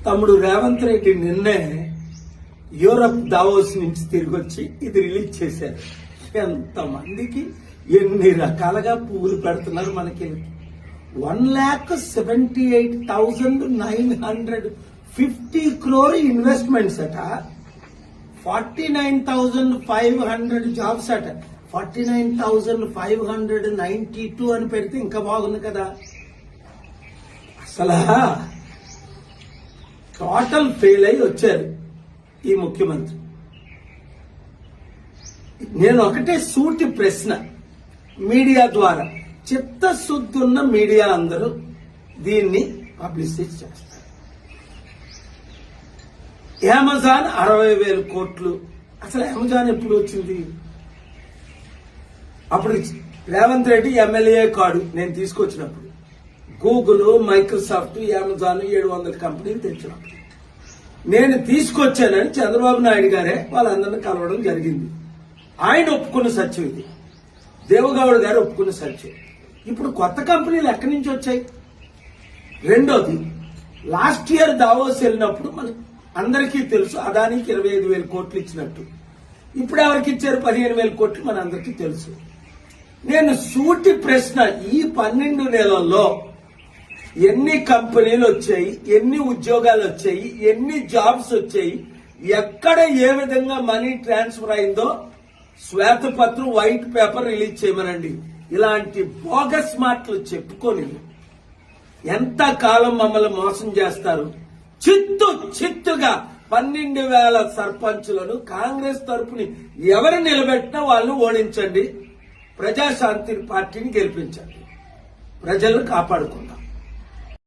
తమ్ముడు రేవంత్ రెడ్డి నిన్నే Europe Davos నుంచి తిరిగి వచ్చి ఇది రిలీజ్ చేశారు. ఎంతమందికి ఎన్ని రకాలుగా పువ్వులు పెడుతున్నారు. మనకి 1,78,950 crore ఇన్వెస్ట్మెంట్స్ అట, 49,500 జాబ్స్ అట. 49,592 అని పెడితే ఇంకా బాగుంది కదా. అసలు టోటల్ ఫెయిల్ అయి వచ్చారు ఈ ముఖ్యమంత్రి. నేను ఒకటే సూటి ప్రశ్న మీడియా ద్వారా, చిత్తశుద్ధి ఉన్న మీడియా అందరూ దీన్ని పబ్లిసిటీ చేస్తారు. అమెజాన్ 60,000 కోట్లు. అసలు అమెజాన్ ఎప్పుడు వచ్చింది? అప్పుడు రేవంత్ రెడ్డి ఎమ్మెల్యే కాడు నేను తీసుకొచ్చినప్పుడు. గూగుల్, మైక్రోసాఫ్ట్, అమెజాన్ 700 కంపెనీలు తెచ్చినప్పుడు నేను తీసుకొచ్చానని చంద్రబాబు నాయుడు గారే వాళ్ళందరినీ కలవడం జరిగింది. ఆయన ఒప్పుకున్న సత్యం ఇది. దేవగౌడ గారు ఒప్పుకున్న సత్యం. ఇప్పుడు కొత్త కంపెనీలు ఎక్కడి నుంచి వచ్చాయి? రెండోది, లాస్ట్ ఇయర్ దావోస్ వెళ్ళినప్పుడు మన అందరికీ తెలుసు అదానికి 25,000 కోట్లు ఇచ్చినట్టు. ఇప్పుడు ఎవరికి ఇచ్చారు? 15,000 కోట్లు మన అందరికీ తెలుసు. నేను సూటి ప్రశ్న, ఈ 12 నెలల్లో ఎన్ని కంపెనీలు వచ్చాయి, ఎన్ని ఉద్యోగాలు వచ్చాయి, ఎన్ని జాబ్స్ వచ్చాయి, ఎక్కడ ఏ విధంగా మనీ ట్రాన్స్ఫర్ అయిందో శ్వేతపత్రం, వైట్ పేపర్ రిలీజ్ చేయమనండి. ఇలాంటి బోగస్ మాటలు చెప్పుకొని ఎంత కాలం మమ్మల్ని మోసం చేస్తారు? చిత్తుగా 12,000 సర్పంచులను కాంగ్రెస్ తరపుని ఎవరు నిలబెట్టినా వాళ్ళని ఓడించండి, ప్రజాశాంతి పార్టీని గెలిపించండి, ప్రజలను కాపాడుకుందాం.